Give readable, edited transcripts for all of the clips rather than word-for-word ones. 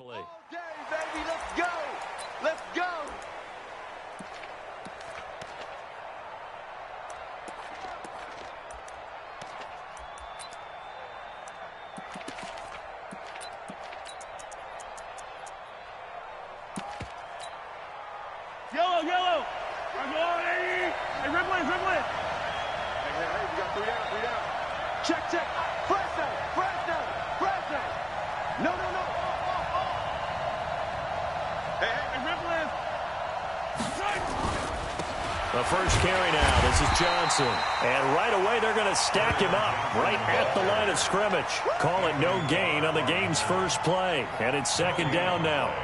respectfully. All day, baby. Let's go. Let's go. Yellow, yellow. Hey, Ripley, Ripley. Hey, we got 3 down, 3 down. Check, check. Fresno, Fresno, Fresno. No, no, no. Hey, Ripley. The first carry now. This is Johnson. And right away, they're going to stack him up right at the line of scrimmage. Call it no gain on the game's first play. And it's second down now.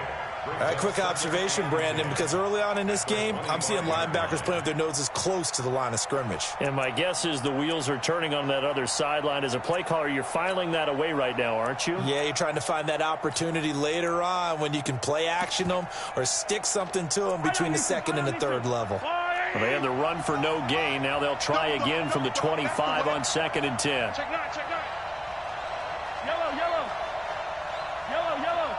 All right, quick observation, Brandon, because early on in this game, I'm seeing linebackers playing with their noses close to the line of scrimmage. And my guess is the wheels are turning on that other sideline. As a play caller, you're filing that away right now, aren't you? Yeah, you're trying to find that opportunity later on when you can play action them or stick something to them between the second and the third level. Well, they had the run for no gain. Now they'll try again from the 25 on 2nd and 10. Check nine, check nine. Yellow, yellow. Yellow, yellow.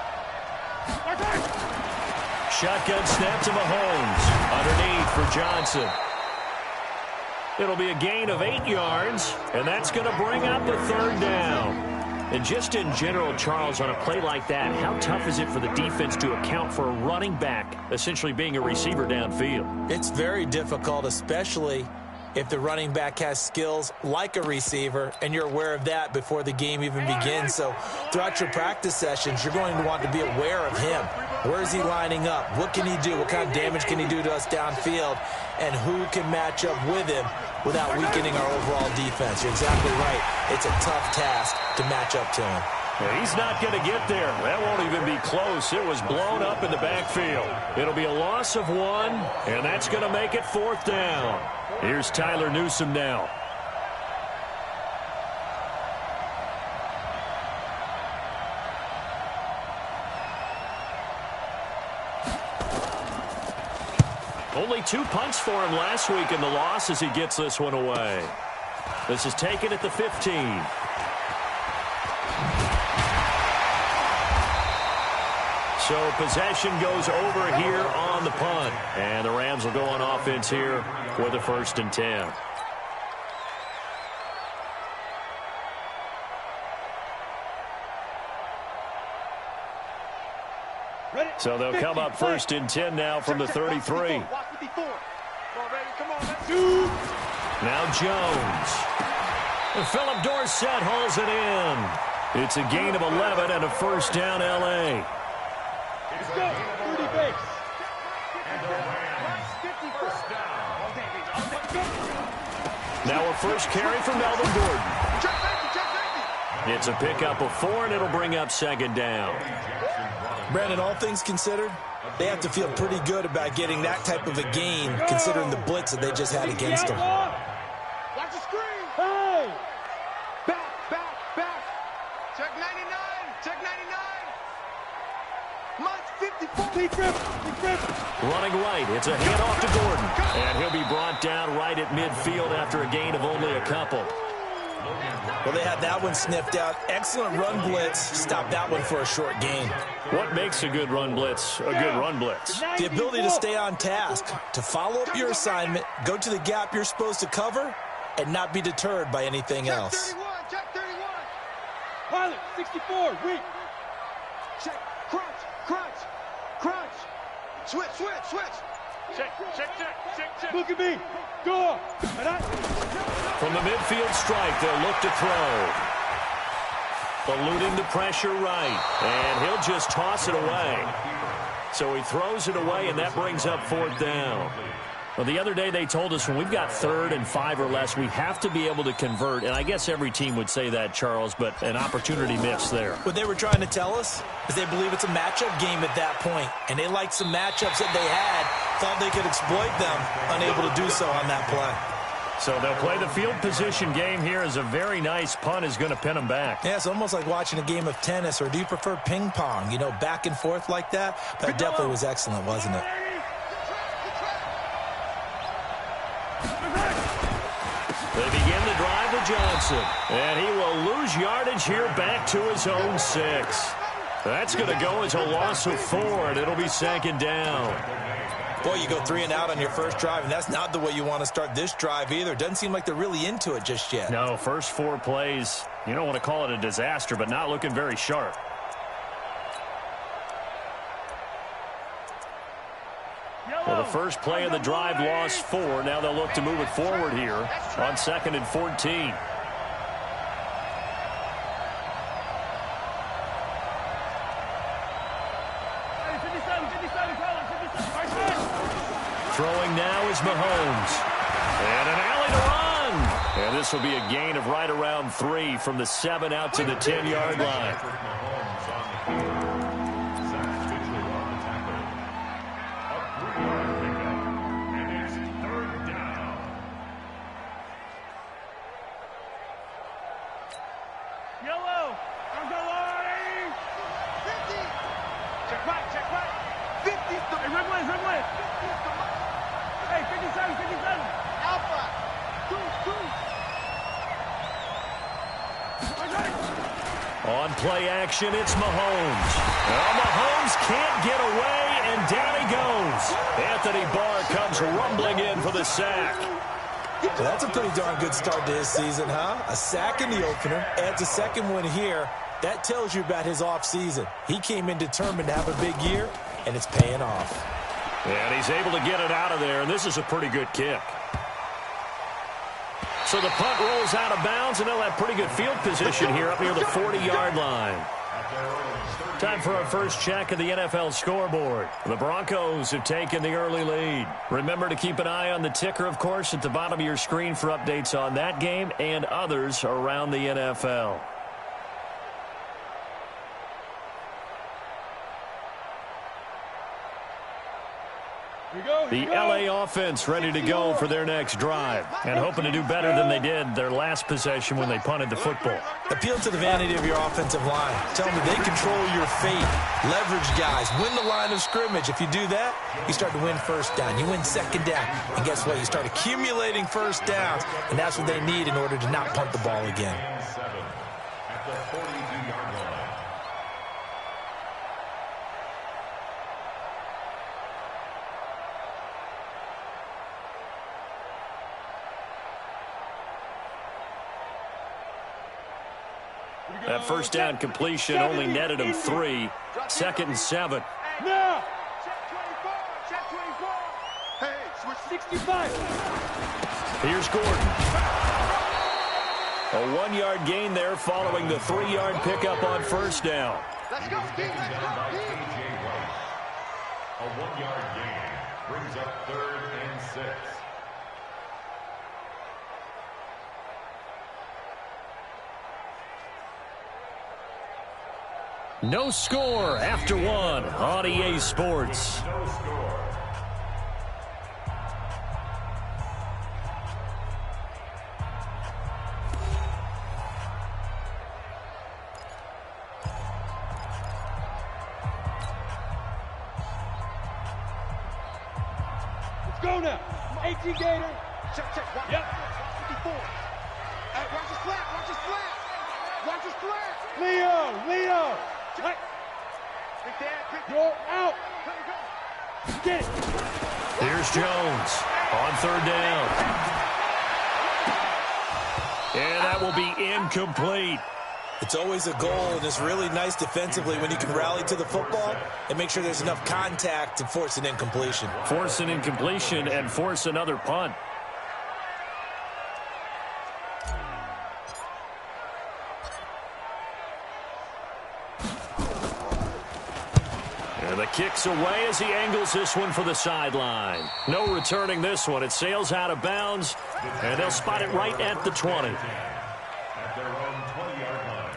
Shotgun snap to Mahomes. Underneath for Johnson. It'll be a gain of 8 yards, and that's going to bring up a third down. And just in general, Charles, on a play like that, how tough is it for the defense to account for a running back essentially being a receiver downfield? It's very difficult, especially if the running back has skills like a receiver, and you're aware of that before the game even begins. So throughout your practice sessions, you're going to want to be aware of him. Where is he lining up? What can he do? What kind of damage can he do to us downfield? And who can match up with him without weakening our overall defense? You're exactly right. It's a tough task to match up to him. Yeah, he's not going to get there. That won't even be close. It was blown up in the backfield. It'll be a loss of 1, and that's going to make it 4th down. Here's Tyler Newsome now. Only 2 punts for him last week in the loss as he gets this one away. This is taken at the 15. So possession goes over here on the punt. And the Rams will go on offense here with a 1st and 10. So they'll come up 1st and 10 now from the 33. Now Jones. And Philip Dorsett hauls it in. It's a gain of 11 and a 1st down L.A. Let's go. 30 base. Now a first carry for Melvin Gordon. It's a pickup of 4, and it'll bring up 2nd down. Brandon, all things considered, they have to feel pretty good about getting that type of a gain considering the blitz that they just had against them. Watch the screen. Hey. Back. Check 99. Check 99. Mike 54. Deep grip. Running right. It's a handoff to Gordon. And he'll be brought down right at midfield after a gain of only a couple. Well, they had that one sniffed out. Excellent run blitz. Stop that one for a short gain. What makes a good run blitz a good run blitz? The ability to stay on task, to follow up your assignment, go to the gap you're supposed to cover, and not be deterred by anything else. Check 31. Pilot, 64, weak. Check, crunch. Switch. Check. Look at me. Go. From the midfield strike, they'll look to throw. Eluding the pressure right. And he'll just toss it away. So he throws it away, and that brings up 4th down. Well, the other day they told us when we've got 3rd and 5 or less, we have to be able to convert. And I guess every team would say that, Charles, but an opportunity missed there. What they were trying to tell us is they believe it's a matchup game at that point. And they liked some matchups that they had, thought they could exploit them, unable to do so on that play. So they'll play the field position game here as a very nice punt is going to pin them back. Yeah, it's almost like watching a game of tennis, or do you prefer ping pong? You know, back and forth like that? That definitely was excellent, wasn't it? They begin the drive with Johnson. And he will lose yardage here back to his own 6. That's going to go as a loss of 4, and it'll be 2nd down. Boy, you go 3 and out on your first drive, and that's not the way you want to start this drive either. Doesn't seem like they're really into it just yet. No, first 4 plays, you don't want to call it a disaster, but not looking very sharp. Well, the first play of the drive lost 4. Now they'll look to move it forward here on 2nd and 14. Throwing now is Mahomes. And an alley to run. And this will be a gain of right around 3 from the 7 out to the 10-yard line. Yellow. I'm going. 50. Check right. 50. Hey, red one. Hey, 57. Alpha. 2. On play action, it's Mahomes. Well, Mahomes can't get away, and down he goes. Anthony Barr comes rumbling in for the sack. Well, that's a pretty darn good start to his season, huh? A sack in the opener, adds a second one here. That tells you about his offseason. He came in determined to have a big year, and it's paying off. And he's able to get it out of there, and this is a pretty good kick. So the punt rolls out of bounds, and they'll have pretty good field position here up near the 40-yard line. Time for our first check of the NFL scoreboard. The Broncos have taken the early lead. Remember to keep an eye on the ticker, of course, at the bottom of your screen for updates on that game and others around the NFL. The LA offense ready to go for their next drive and hoping to do better than they did their last possession when they punted the football. Appeal to the vanity of your offensive line. Tell me they control your fate. Leverage guys. Win the line of scrimmage. If you do that, you start to win first down. You win second down. And guess what? You start accumulating first downs, and that's what they need in order to not punt the ball again. At the 42-yard line. That first down completion only netted him 3. 2nd and 7. Now. Check 24. Hey, switch 65. Here's Gordon. A 1-yard gain there following the 3-yard pickup on first down. Let's go, Steve. Let's go, Steve. A 1-yard gain brings up 3rd and 6. No score after 1 on EA Sports. No score. Let's go now. 18 Gator. Check. Watch. Yep. 54. Hey, watch his flat. Watch his flat. Leo. Right. Big dad. You're out. Get it. Here's Jones on 3rd down. And that will be incomplete. It's always a goal, and it's really nice defensively when you can rally to the football and make sure there's enough contact to force an incompletion. Force an incompletion and force another punt. And the kick's away as he angles this one for the sideline. No returning this one. It sails out of bounds, and they'll spot it right at the 20. At their own 20-yard line.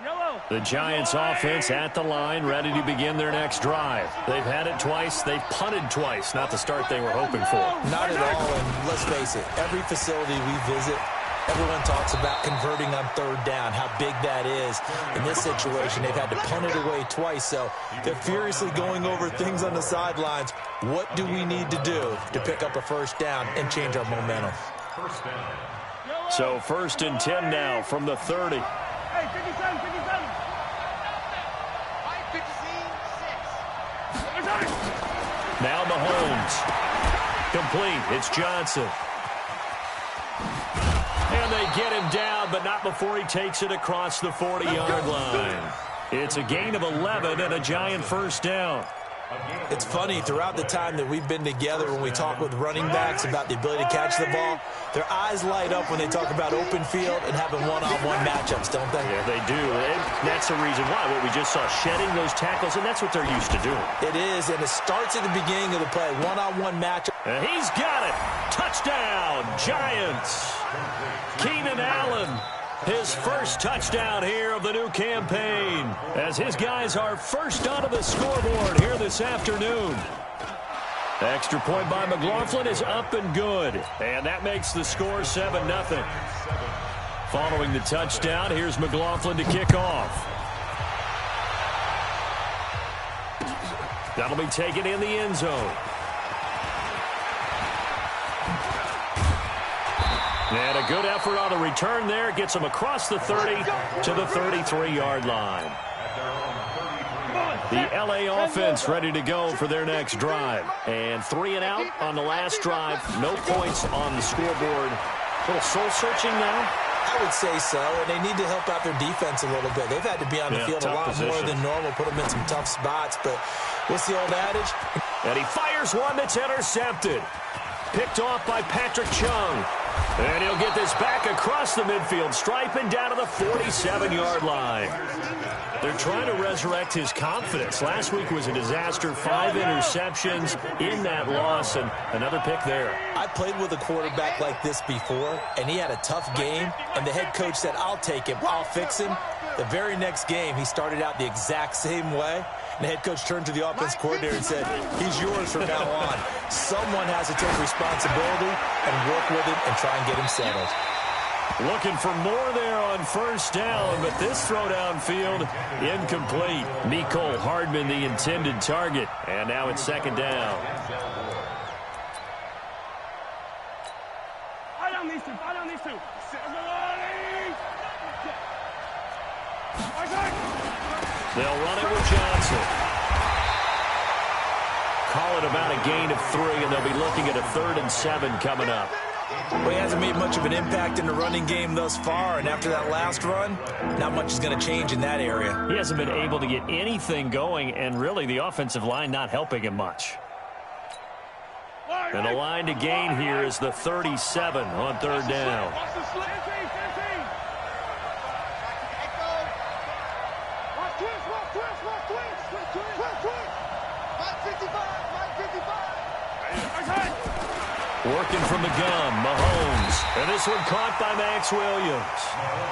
Yellow. The Giants offense at the line, ready to begin their next drive. They've had it twice. They've punted twice. Not the start they were hoping for. Not at all, and let's face it, every facility we visit, everyone talks about converting on 3rd down, how big that is. In this situation, they've had to punt it away twice, so they're furiously going over things on the sidelines. What do we need to do to pick up a first down and change our momentum? First down. So 1st and 10 now from the 30. Hey, 57, 57. Now Mahomes. Complete. It's Johnson. And they get him down, but not before he takes it across the 40-yard line. It's a gain of 11 and a Giant first down. It's funny, throughout the time that we've been together, when we talk with running backs about the ability to catch the ball, their eyes light up when they talk about open field and having one-on-one matchups, don't they? Yeah, they do. And that's the reason why. What we just saw, shedding those tackles, and that's what they're used to doing. It is, and it starts at the beginning of the play. One-on-one matchup. And he's got it. Touchdown, Giants. Keenan Allen, his first touchdown here of the new campaign, as his guys are first onto the scoreboard here this afternoon. The extra point by McLaughlin is up and good, and that makes the score 7-0. Following the touchdown, here's McLaughlin to kick off. That'll be taken in the end zone. And a good effort on the return there. Gets him across the 30 to the 33-yard line. The L.A. offense ready to go for their next drive. And 3 and out on the last drive. No points on the scoreboard. A little soul-searching now? I would say so, and they need to help out their defense a little bit. They've had to be on the field a lot more than normal, put them in some tough spots. But what's the old adage? And he fires one that's intercepted. Picked off by Patrick Chung. And he'll get this back across the midfield stripe and down to the 47-yard line. They're trying to resurrect his confidence. Last week was a disaster. 5 interceptions in that loss, and another pick there. I played with a quarterback like this before, and he had a tough game, and the head coach said, I'll take him, I'll fix him. The very next game, he started out the exact same way. And the head coach turned to the offense coordinator and said, he's yours from now on. Someone has to take responsibility and work with him and try and get him settled. Looking for more there on first down, but this throw downfield incomplete. Nicole Hardman, the intended target. And now it's second down. Fire down these two. Fire down these two. They'll run it with Johnson. Call it about a gain of 3, and they'll be looking at a 3rd and 7 coming up. Well, he hasn't made much of an impact in the running game thus far, and after that last run, not much is going to change in that area. He hasn't been able to get anything going, and really the offensive line not helping him much. And the line to gain here is the 37 on 3rd down. Working from the gun, Mahomes. And this one caught by Max Williams.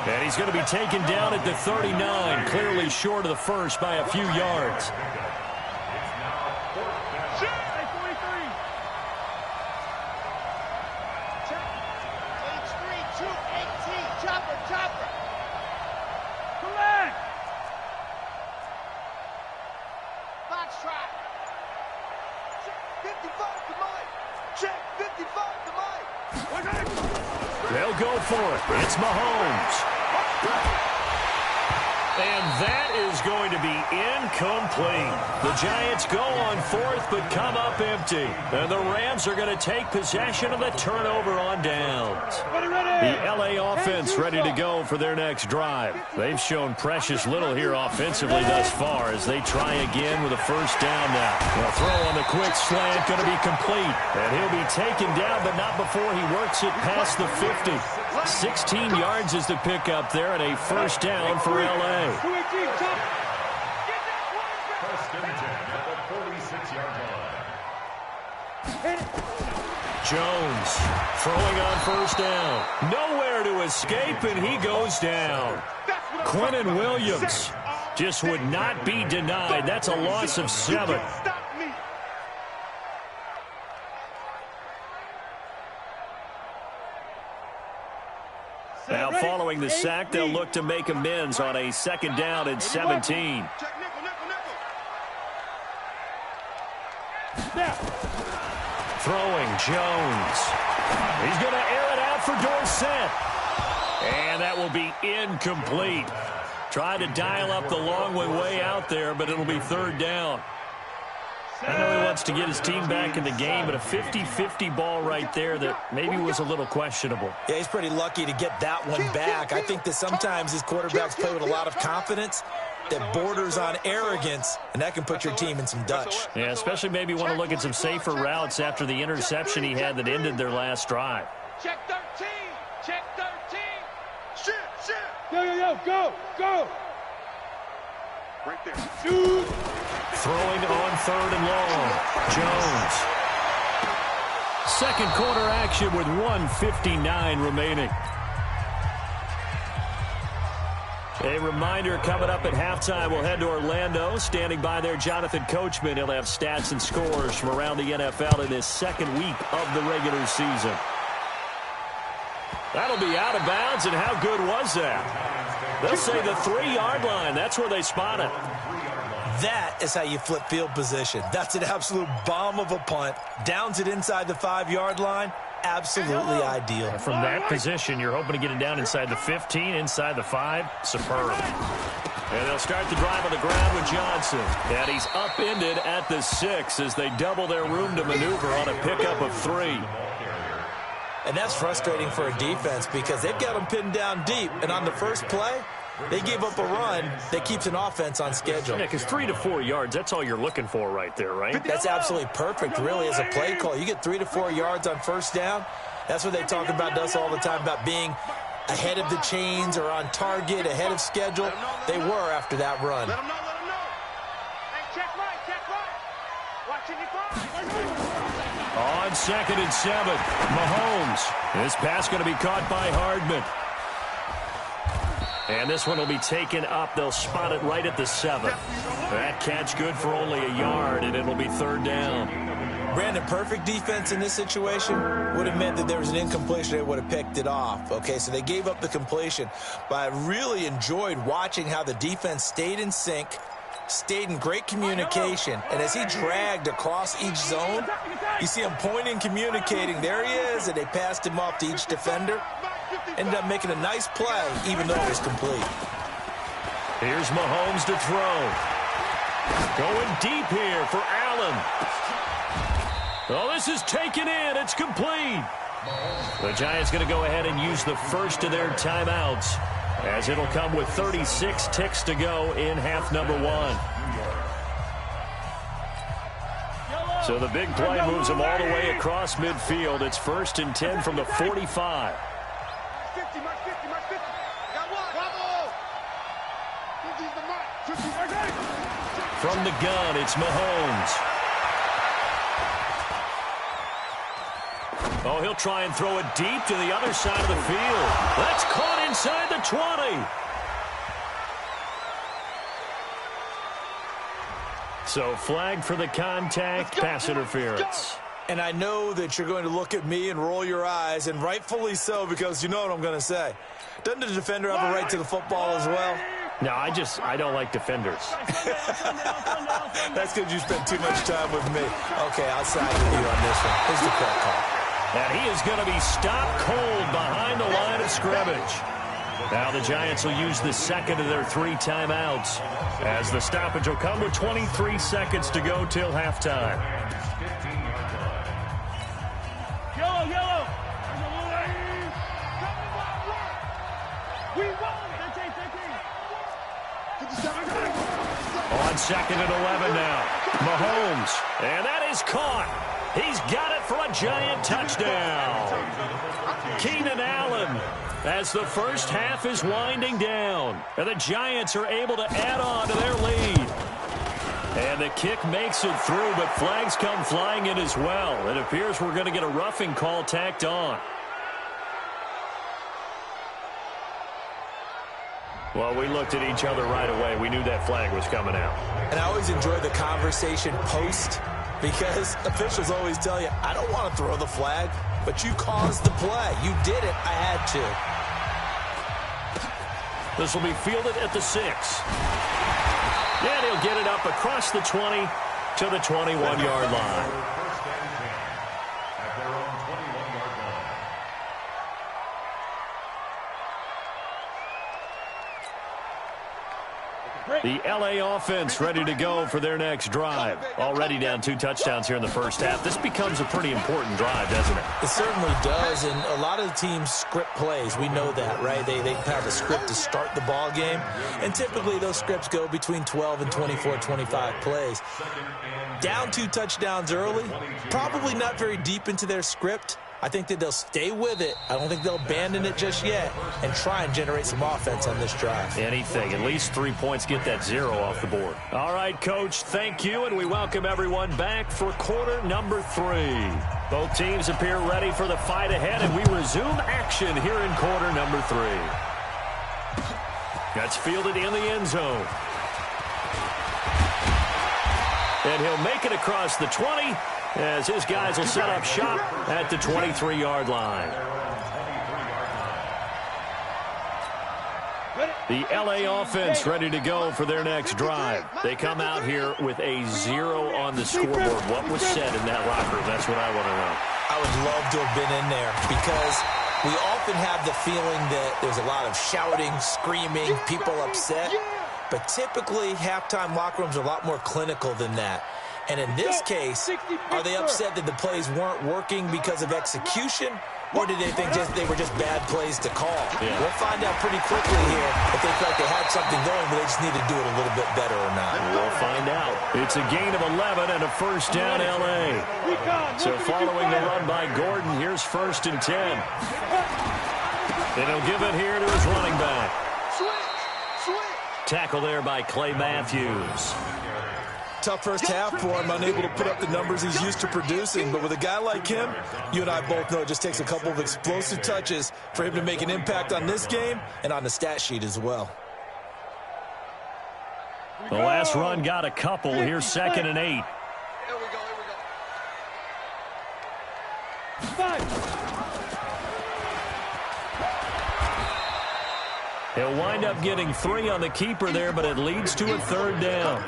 And he's going to be taken down at the 39, clearly short of the first by a few yards. They'll go for it. It's Mahomes. And that is going to be incomplete. The Giants go on 4th but come up empty. And the Rams are going to take possession of the turnover on downs. The L.A. offense ready to go for their next drive. They've shown precious little here offensively thus far as they try again with a first down now. The throw on the quick slant going to be complete. And he'll be taken down, but not before he works it past the 50. 16 yards is the pickup there and a first down for L.A. First and 10 at the 46-yard line. Jones throwing on first down. Nowhere to escape, and he goes down. Quinnen Williams just would not be denied. That's a loss of 7. Now, following the sack, they'll look to make amends on a 2nd down and 17. Throwing Jones. He's going to air it out for Dorsett. And that will be incomplete. Tried to dial up the long way out there, but it'll be third down. I know he wants to get his team back in the game, but a 50-50 ball right there that maybe was a little questionable. Yeah, he's pretty lucky to get that one back. I think that sometimes his quarterbacks play with a lot of confidence that borders on arrogance, and that can put your team in some Dutch. Yeah, especially maybe want to look at some safer routes after the interception he had that ended their last drive. Check 13. Check 13. Shit. Yo, go. Right there. Shoot. Throwing on third and long. Jones. Second quarter action with 1:59 remaining. A reminder coming up at halftime, we'll head to Orlando. Standing by there, Jonathan Coachman. He'll have stats and scores from around the NFL in this second week of the regular season. That'll be out of bounds, and how good was that? They'll say the 3-yard line. That's where they spot it. That is how you flip field position. That's an absolute bomb of a punt. Downs it inside the 5-yard line. Absolutely ideal. From that position, you're hoping to get it down inside the 15, inside the 5. Superb. And they'll start the drive on the ground with Johnson. And he's upended at the 6 as they double their room to maneuver on a pickup of 3. And that's frustrating for a defense because they've got them pinned down deep. And on the first play, they gave up a run that keeps an offense on schedule. Yeah, because 3 to 4 yards, that's all you're looking for right there, right? That's absolutely perfect, really, as a play call. You get 3 to 4 yards on first down. That's what they talk about us all the time, about being ahead of the chains or on target, ahead of schedule. They were after that run. Let them know. Hey, check right. Watching you fire. On 2nd and 7, Mahomes. This pass going to be caught by Hardman. And this one will be taken up. They'll spot it right at the 7. That catch good for only a yard, and it'll be third down. Brandon, perfect defense in this situation would have meant that there was an incompletion. They would have picked it off. Okay, so they gave up the completion. But I really enjoyed watching how the defense stayed in sync, stayed in great communication. And as he dragged across each zone, you see him pointing, communicating. There he is, and they passed him off to each defender. Ended up making a nice play, even though it was complete. Here's Mahomes to throw. Going deep here for Allen. Oh, this is taken in. It's complete. The Giants going to go ahead and use the first of their timeouts, as it'll come with 36 ticks to go in half number 1. So the big play moves them all the way across midfield. It's 1st and 10 from the 45. From the gun, it's Mahomes. Oh, he'll try and throw it deep to the other side of the field. That's caught inside the 20. So flag for the contact, pass interference. And I know that you're going to look at me and roll your eyes, and rightfully so, because you know what I'm going to say. Doesn't the defender have a right to the football as well? No, I don't like defenders. That's because you spent too much time with me. Okay, I'll side with you on this one. Here's the correct call. And he is going to be stopped cold behind the line of scrimmage. Now the Giants will use the second of their 3 timeouts, as the stoppage will come with 23 seconds to go till halftime. Yellow. On 2nd and 11 now. Mahomes. And that is caught. He's got it for a Giant touchdown. Keenan Allen, as the first half is winding down. And the Giants are able to add on to their lead. And the kick makes it through, but flags come flying in as well. It appears we're going to get a roughing call tacked on. Well, we looked at each other right away. We knew that flag was coming out. And I always enjoy the conversation post, because officials always tell you, I don't want to throw the flag, but you caused the play. You did it. I had to. This will be fielded at the 6. And he'll get it up across the 20 to the 21-yard line. The LA offense ready to go for their next drive. Already down 2 touchdowns here in the first half. This becomes a pretty important drive, doesn't it? It certainly does, and a lot of the teams script plays. We know that, right? They have a script to start the ball game, and typically those scripts go between 12 and 24, 25 plays. Down 2 touchdowns early, probably not very deep into their script. I think that they'll stay with it. I don't think they'll abandon it just yet and try and generate some offense on this drive. Anything. At least 3 points, get that 0 off the board. All right, Coach, thank you, and we welcome everyone back for quarter number 3. Both teams appear ready for the fight ahead, and we resume action here in quarter number 3. That's fielded in the end zone. And he'll make it across the 20. As his guys will set up shop at the 23-yard line. The LA offense ready to go for their next drive. They come out here with a 0 on the scoreboard. What was said in that locker room? That's what I want to know. I would love to have been in there because we often have the feeling that there's a lot of shouting, screaming, people upset. But typically, halftime locker rooms are a lot more clinical than that. And in this case, are they upset that the plays weren't working because of execution, or did they think they were just bad plays to call? Yeah. We'll find out pretty quickly here if they felt they had something going, but they just need to do it a little bit better or not. We'll find out. It's a gain of 11 and a first down, L.A. So following the run by Gordon, here's 1st and 10. And he'll give it here to his running back. Tackle there by Clay Matthews. Tough first half for him, unable to put up the numbers he's used to producing. But with a guy like him, you and I both know it just takes a couple of explosive touches for him to make an impact on this game and on the stat sheet as well. The last run got a couple. Here's 2nd and 8. Here we go. 5. He'll wind up getting 3 on the keeper there, but it leads to a 3rd down.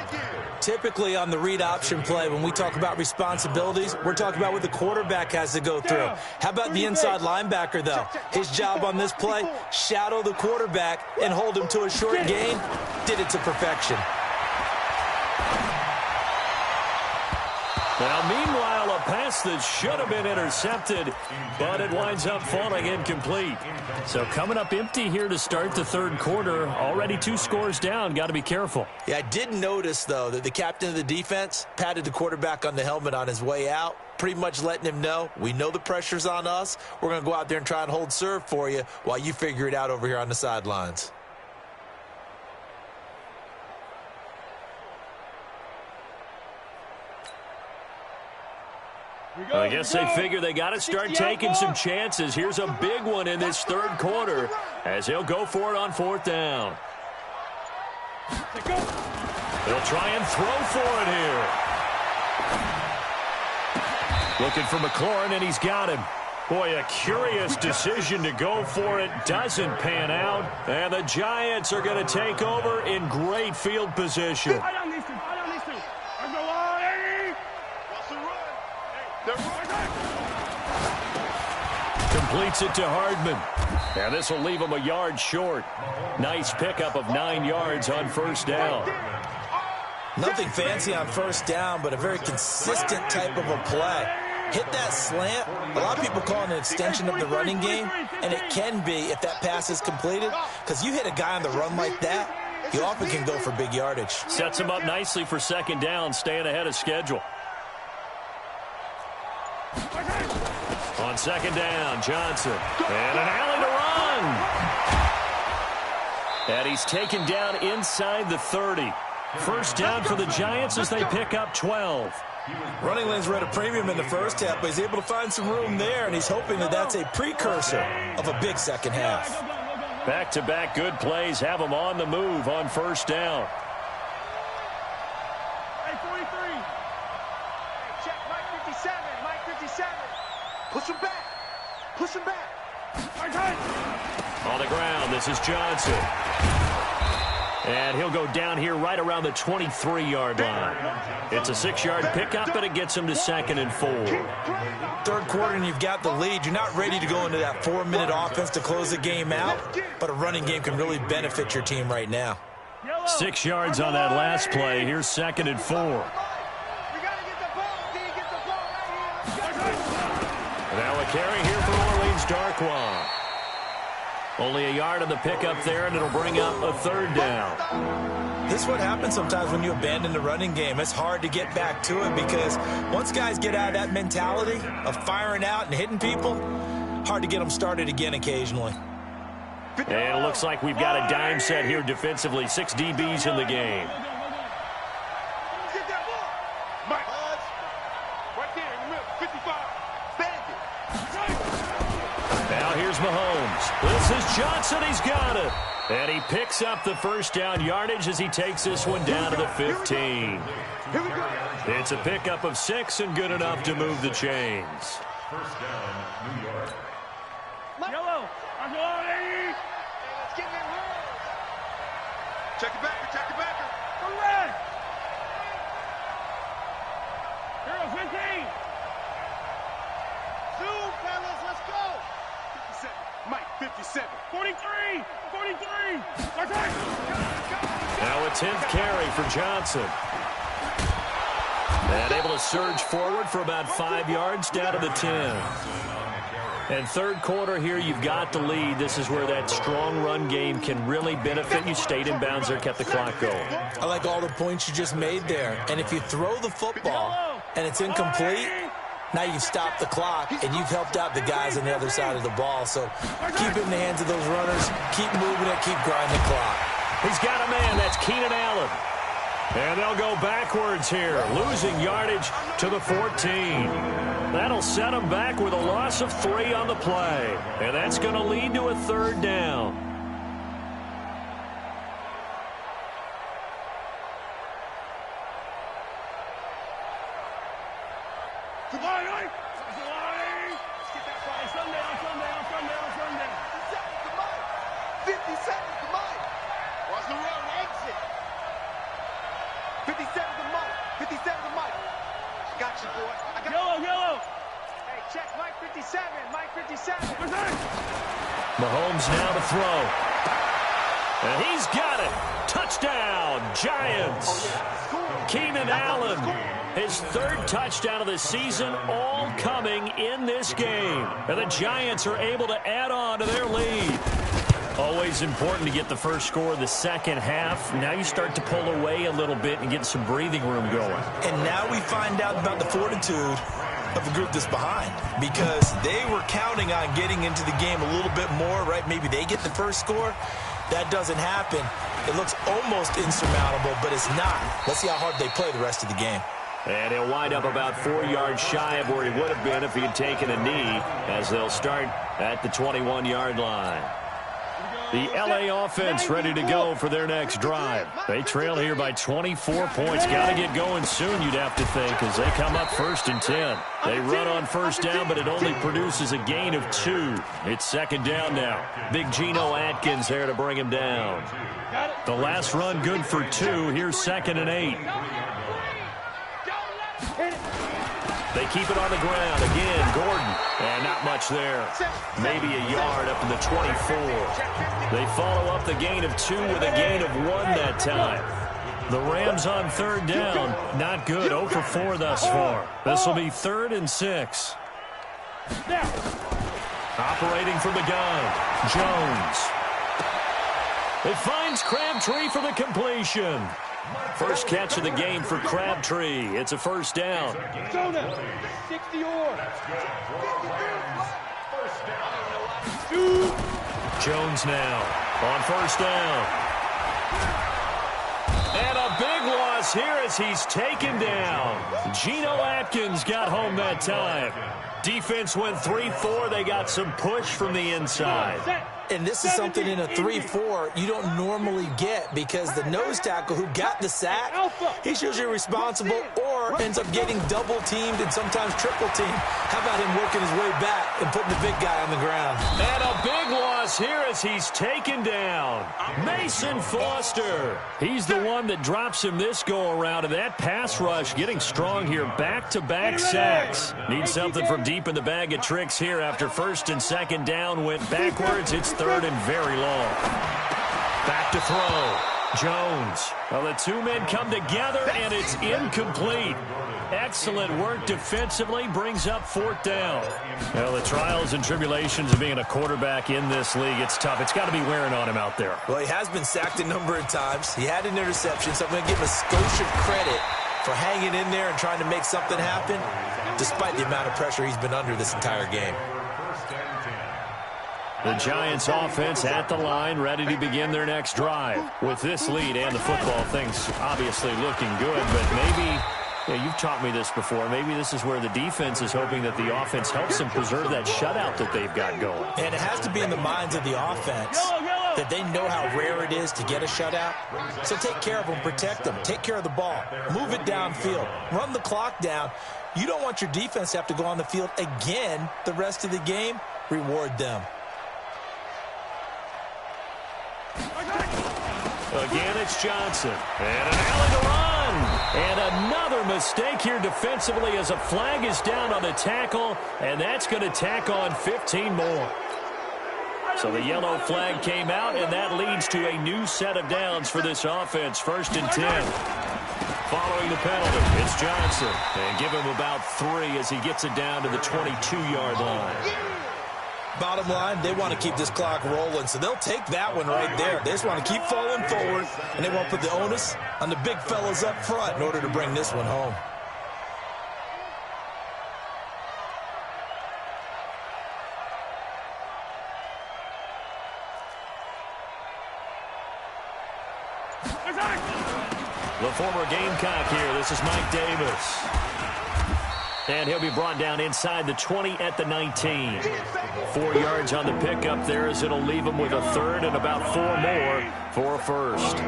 Typically on the read option play, when we talk about responsibilities, we're talking about what the quarterback has to go through. How about the inside linebacker, though? His job on this play, shadow the quarterback and hold him to a short gain. Did it to perfection. Now, meanwhile, a pass that should have been intercepted, but it winds up falling incomplete. So coming up empty here to start the 3rd quarter. Already 2 scores down. Got to be careful. Yeah, I did notice, though, that the captain of the defense patted the quarterback on the helmet on his way out, pretty much letting him know, we know the pressure's on us. We're going to go out there and try and hold serve for you while you figure it out over here on the sidelines. I guess they figure they got to start taking some chances. Here's a big one in this 3rd quarter as he'll go for it on 4th down. They'll try and throw for it here. Looking for McLaurin, and he's got him. Boy, a curious decision to go for it. Doesn't pan out. And the Giants are going to take over in great field position. Completes it to Hardman. And this will leave him a yard short. Nice pickup of 9 yards on 1st down. Nothing fancy on 1st down, but a very consistent type of a play. Hit that slant. A lot of people call it an extension of the running game, and it can be if that pass is completed, because you hit a guy on the run like that, you often can go for big yardage. Sets him up nicely for 2nd down, staying ahead of schedule. On 2nd down, Johnson. And an alley to run. And he's taken down inside the 30. 1st down for the Giants as they pick up 12. Running lanes were at a premium in the first half, but he's able to find some room there, and he's hoping that that's a precursor of a big second half. Back-to-back good plays have him on the move on 1st down. Hey, 43. Check Mike 57. Mike 57. Push him back. Push him back. On the ground, this is Johnson. And he'll go down here right around the 23-yard line. It's a 6-yard pickup, and it gets him to 2nd and 4. 3rd quarter, and you've got the lead. You're not ready to go into that 4-minute offense to close the game out, but a running game can really benefit your team right now. 6 yards on that last play. Here's 2nd and 4. We got to get the ball. D, get the ball right here. Now a carry here for Orleans Darkwa. Only a yard on the pickup there, and it'll bring up a 3rd down. This is what happens sometimes when you abandon the running game. It's hard to get back to it because once guys get out of that mentality of firing out and hitting people, hard to get them started again occasionally. And it looks like we've got a dime set here defensively. 6 DBs in the game. Get that ball. Mike. Right there in the middle. 55. Stand it. Now here's Mahomes. This is Johnson. He's got it. And he picks up the 1st down yardage as he takes this one down to the 15. Here we go. It's a pickup of 6 and good enough to move the chains. 1st down, New York. Yellow. Let's get that roll. Check the backer. Check the backer. Red. Hero 15. Zoom, fellas. Let's go. 57. Mike, 57. 43. 43. Now a 10th carry for Johnson. And able to surge forward for about 5 yards down to the 10. And 3rd quarter here, you've got the lead. This is where that strong run game can really benefit you. Stayed in bounds there, kept the clock going. I like all the points you just made there. And if you throw the football and it's incomplete, now you've stopped the clock and you've helped out the guys on the other side of the ball. So keep it in the hands of those runners. Keep moving it. Keep grinding the clock. He's got a man. That's Keenan Allen. And they'll go backwards here, losing yardage to the 14. That'll set them back with a loss of 3 on the play. And that's going to lead to a 3rd down. Sunday. 50 seconds to Mike. Watch the run, exit. 57 to Mike. 57 to Mike. I got you, boy. I got you. Yellow. Hey, check Mike 57. Mike 57. Mahomes now to throw. And he's got it. Touchdown, Giants. Keenan Allen, his 3rd touchdown of the season, all coming in this game. And the Giants are able to add on to their lead. Always important to get the first score of the second half. Now you start to pull away a little bit and get some breathing room going. And now we find out about the fortitude of the group that's behind, because they were counting on getting into the game a little bit more, right? Maybe they get the first score. That doesn't happen. It looks almost insurmountable, but it's not. Let's see how hard they play the rest of the game. And he'll wind up about 4 yards shy of where he would have been if he had taken a knee, as they'll start at the 21-yard line. The L.A. offense ready to go for their next drive. They trail here by 24 points. Got to get going soon, you'd have to think, as they come up 1st and 10. They run on 1st down, but it only produces a gain of 2. It's 2nd down now. Big Geno Atkins there to bring him down. The last run good for 2. Here's 2nd and 8. They keep it on the ground. Again, Gordon. And not much there. Maybe a yard up to the 24. They follow up the gain of 2 with a gain of 1 that time. The Rams on 3rd down. Not good. 0 for 4 thus far. This will be 3rd and 6. Operating from the gun, Jones. It finds Crabtree for the completion. First catch of the game for Crabtree. It's a 1st down. 60 or. Jones now on 1st down. And a big loss here as he's taken down. Geno Atkins got home that time. Defense went 3-4. They got some push from the inside. And this is something in a 3-4 you don't normally get, because the nose tackle who got the sack, he's usually responsible or ends up getting double-teamed and sometimes triple-teamed. How about him working his way back and putting the big guy on the ground? And a big loss here as he's taken down. Mason Foster. He's the one that drops him this go-around, and that pass rush getting strong here. Back-to-back sacks. Need something from deep in the bag of tricks here after 1st and 2nd down. Went backwards. It's 3rd and very long. Back to throw. Jones. Well, the two men come together, and it's incomplete. Excellent work defensively, brings up 4th down. Well, the trials and tribulations of being a quarterback in this league, it's tough. It's got to be wearing on him out there. Well, he has been sacked a number of times. He had an interception, so I'm going to give him a skosh of credit for hanging in there and trying to make something happen, despite the amount of pressure he's been under this entire game. The Giants offense at the line, ready to begin their next drive. With this lead and the football, things obviously looking good, but maybe, you've taught me this before, maybe this is where the defense is hoping that the offense helps them preserve that shutout that they've got going. And it has to be in the minds of the offense that they know how rare it is to get a shutout. So take care of them, protect them, take care of the ball, move it downfield, run the clock down. You don't want your defense to have to go on the field again the rest of the game. Reward them. Again, it's Johnson. And an alley to run. And another mistake here defensively as a flag is down on the tackle. And that's going to tack on 15 more. So the yellow flag came out, and that leads to a new set of downs for this offense. 1st and 10. Following the penalty, it's Johnson. And give him about 3 as he gets it down to the 22-yard line. Bottom line, they want to keep this clock rolling, so they'll take that one right there. They just want to keep falling forward, and they won't put the onus on the big fellas up front in order to bring this one home. The former Gamecock here. This is Mike Davis. And he'll be brought down inside the 20 at the 19. 4 yards on the pickup there as it'll leave him with a 3rd and about 4 more for a 1st.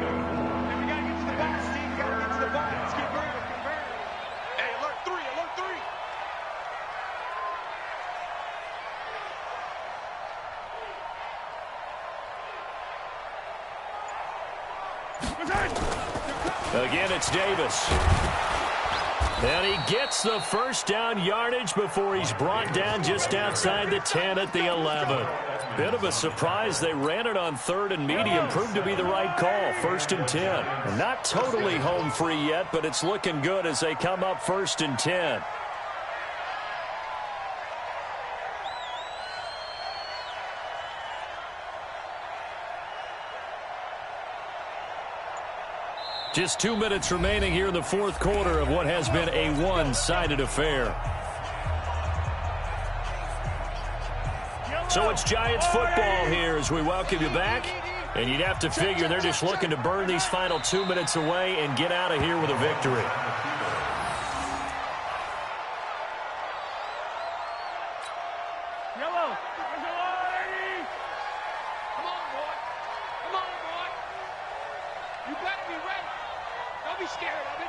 Hey, alert 3, alert 3. Again, it's Davis. And he gets the 1st down yardage before he's brought down just outside the 10 at the 11. Bit of a surprise. They ran it on 3rd and medium. Proved to be the right call. 1st and 10. And not totally home free yet, but it's looking good as they come up 1st and 10. Just 2 minutes remaining here in the 4th quarter of what has been a one-sided affair. So it's Giants football here as we welcome you back. And you'd have to figure they're just looking to burn these final 2 minutes away and get out of here with a victory. Yellow. Come on, boy. Come on, boy. You better be ready. Don't be scared of it.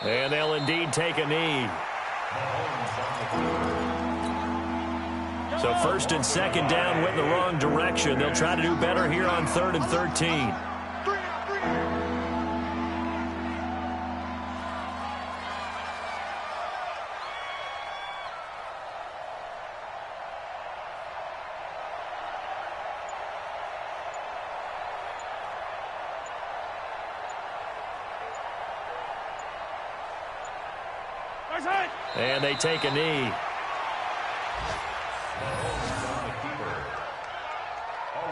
And they'll indeed take a knee. So 1st and 2nd down went in the wrong direction. They'll try to do better here on 3rd and 13. And they take a knee. A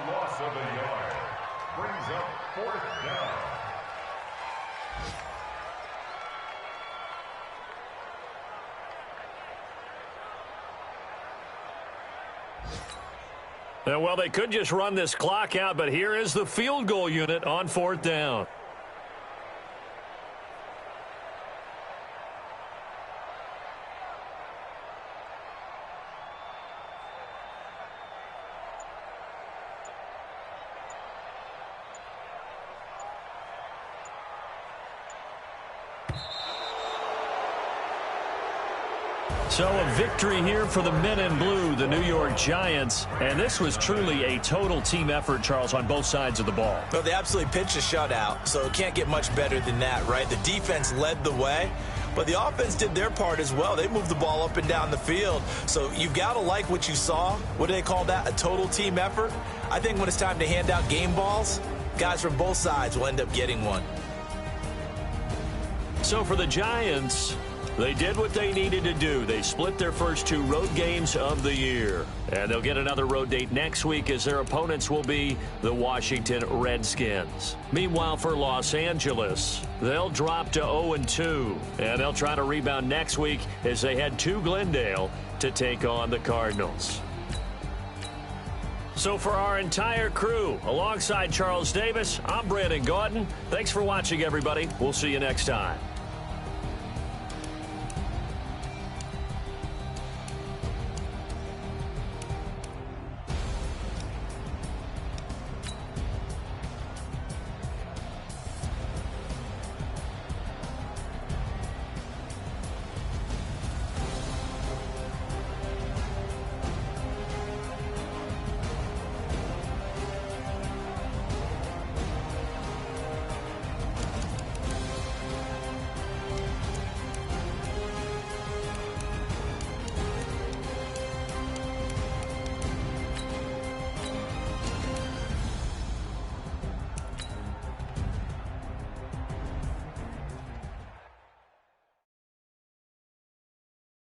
loss of a yard brings up 4th down. Well, they could just run this clock out, but here is the field goal unit on 4th down. So a victory here for the men in blue, the New York Giants. And this was truly a total team effort, Charles, on both sides of the ball. Well, they absolutely pitched a shutout, so it can't get much better than that, right? The defense led the way, but the offense did their part as well. They moved the ball up and down the field. So you've got to like what you saw. What do they call that? A total team effort? I think when it's time to hand out game balls, guys from both sides will end up getting one. So for the Giants, they did what they needed to do. They split their first 2 road games of the year. And they'll get another road date next week as their opponents will be the Washington Redskins. Meanwhile, for Los Angeles, they'll drop to 0-2. And they'll try to rebound next week as they head to Glendale to take on the Cardinals. So for our entire crew, alongside Charles Davis, I'm Brandon Gaudin. Thanks for watching, everybody. We'll see you next time.